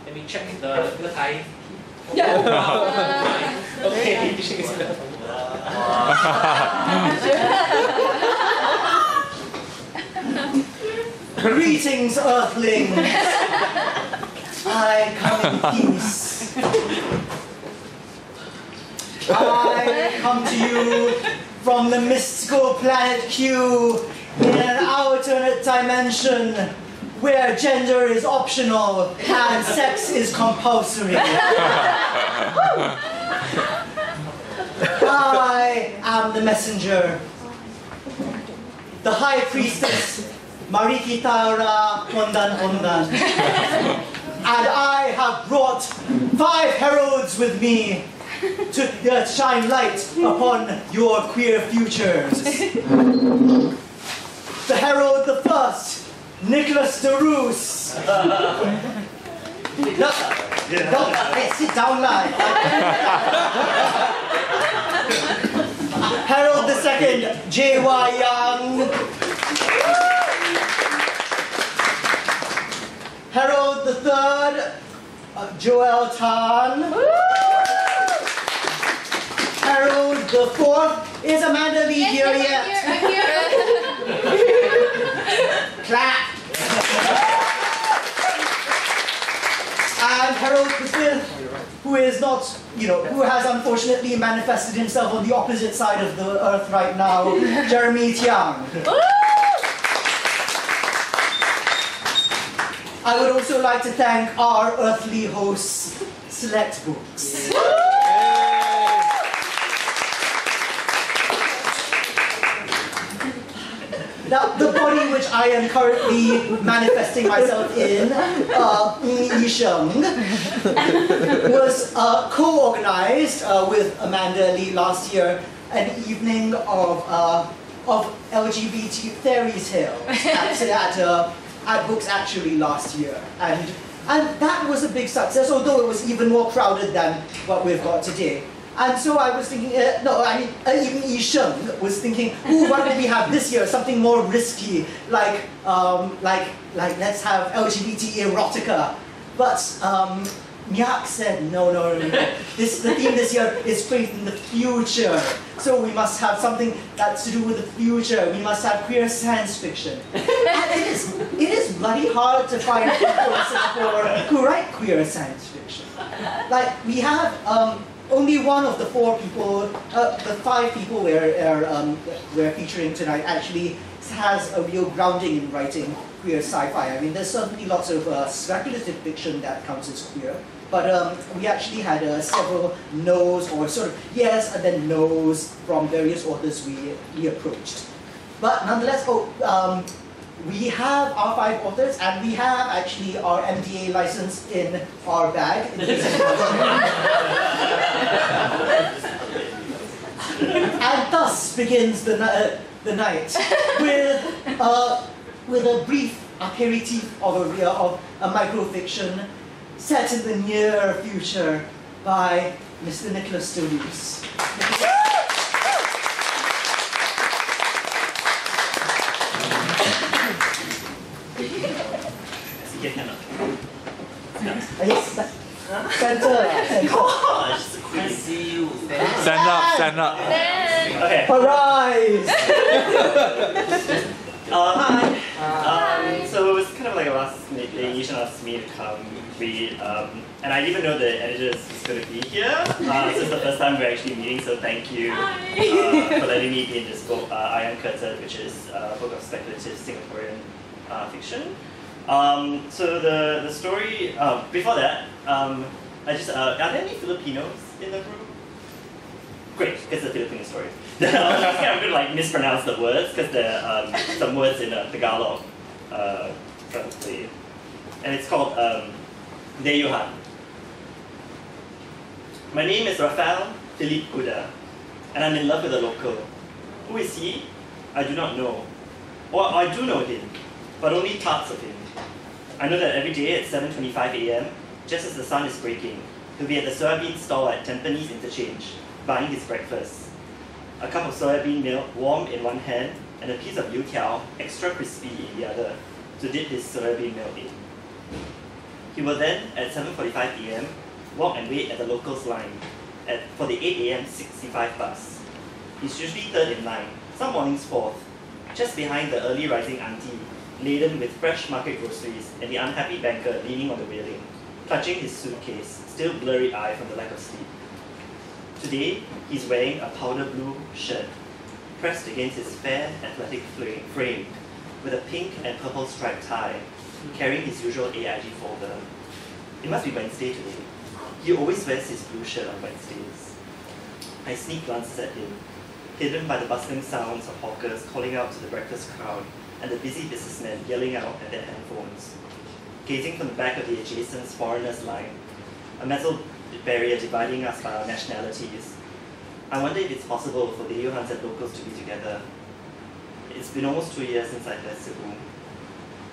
Let me check the Thai. Okay, Yi-Sheng is better. Greetings, Earthlings! I come in peace. I come to you from the mystical planet Q in an alternate dimension where gender is optional and sex is compulsory. I am the messenger, the high priestess Marikitara Hondan, and I have brought 5 heralds with me to shine light upon your queer futures. The herald, the first, Nicholas Deroose. No, hey, sit down, lad. Herald the second, Yi-Sheng. Herald the third, Joel Tan. Herald the fourth, is Amanda Lee here yet? I'm here. Clap. And Herald the fifth, who is not, who has unfortunately manifested himself on the opposite side of the earth right now, Jeremy Tiang. I would also like to thank our earthly hosts, Select Books. Now, the body which I am currently manifesting myself in, Yi-Sheng, was co-organized with Amanda Lee last year, an evening of LGBT fairy tales at Books Actually last year. And that was a big success, although it was even more crowded than what we've got today. And so I was thinking, even Yi-Sheng was thinking, ooh, why don't we have this year something more risky, like let's have LGBT erotica. But Nyak said, no. The theme this year is faith in the future. So we must have something that's to do with the future. We must have queer science fiction. And it is bloody hard to find people in Singapore who write queer science fiction. Like, we have only one of the 4 people, the 5 people we're featuring tonight actually has a real grounding in writing queer sci-fi. I mean, there's certainly lots of speculative fiction that counts as queer, but we actually had several no's, or sort of yes and then no's from various authors we approached. But nonetheless, we have our 5 authors, and we have actually our MDA license in our bag. And thus begins the night with a brief aperitif of a microfiction set in the near future by Mr. Nicholas Deroose. Yes, center. Gosh, I see you. Stand up. Okay. Arise! Hi. So it was kind of like a last minute thing. Yi-Sheng asked me to come read, and I didn't even know the editor was going to be here. So it's the first time we're actually meeting, so thank you for letting me be in this book, Iron Curtain, which is a book of speculative Singaporean fiction. So the story, before that, are there any Filipinos in the group? Great, it's a Filipino story. I was kind of going to mispronounce the words, because there are some words in Tagalog, probably. And it's called Deyuhan. My name is Rafael Philippe Kuda, and I'm in love with a local. Who is he? I do not know. Or I do know him, but only parts of him. I know that every day at 7:25 AM, just as the sun is breaking, he'll be at the soybean stall at Tampines Interchange, buying his breakfast. A cup of soybean milk warm in one hand, and a piece of youtiao, extra crispy, in the other, to dip his soybean milk in. He will then, at 7:45 p.m., walk and wait at the locals line for the 8 a.m. 65 bus. He's usually third in line, some mornings fourth, just behind the early rising auntie, laden with fresh market groceries, and the unhappy banker leaning on the railing, clutching his suitcase, still blurry-eyed from the lack of sleep. Today, he's wearing a powder blue shirt, pressed against his fair, athletic frame, with a pink and purple striped tie, carrying his usual AIG folder. It must be Wednesday today. He always wears his blue shirt on Wednesdays. I sneak glances at him, hidden by the bustling sounds of hawkers calling out to the breakfast crowd and the busy businessmen yelling out at their handphones. Gazing from the back of the adjacent foreigners' line, a metal barrier dividing us by our nationalities, I wonder if it's possible for the Yohans and locals to be together. It's been almost 2 years since I left Cebu.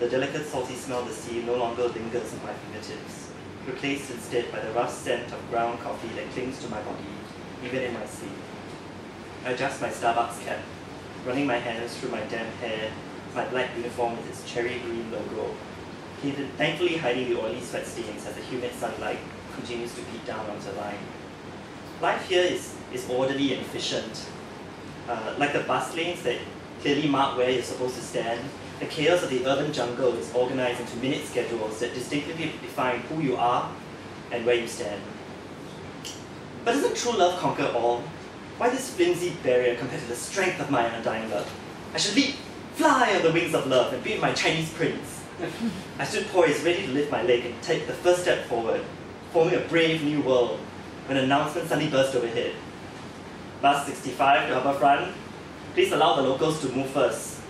The delicate salty smell of the sea no longer lingers on my fingertips, replaced instead by the rough scent of ground coffee that clings to my body, even in my sleep. I adjust my Starbucks cap, running my hands through my damp hair, my black uniform with its cherry green logo, thankfully hiding the oily sweat stains as the humid sunlight continues to beat down onto the line. Life here is orderly and efficient. Like the bus lanes that clearly mark where you're supposed to stand, the chaos of the urban jungle is organized into minute schedules that distinctively define who you are and where you stand. But doesn't true love conquer all? Why this flimsy barrier compared to the strength of my undying love? I should leap, fly on the wings of love and be my Chinese prince. I stood poised, ready to lift my leg and take the first step forward, forming a brave new world, when an announcement suddenly burst overhead. Bus 65 to Harbourfront, please allow the locals to move first.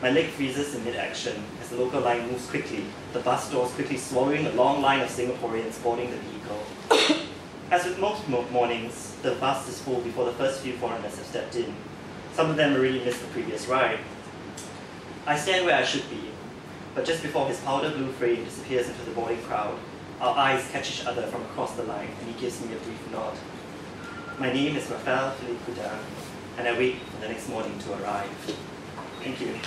My leg freezes in mid-action as the local line moves quickly, the bus doors quickly swallowing a long line of Singaporeans boarding the vehicle. As with most mornings, the bus is full before the first few foreigners have stepped in. Some of them already missed the previous ride. I stand where I should be, but just before his powder blue frame disappears into the boarding crowd, our eyes catch each other from across the line, and he gives me a brief nod. My name is Rafael Philippe Coutin, and I wait for the next morning to arrive. Thank you.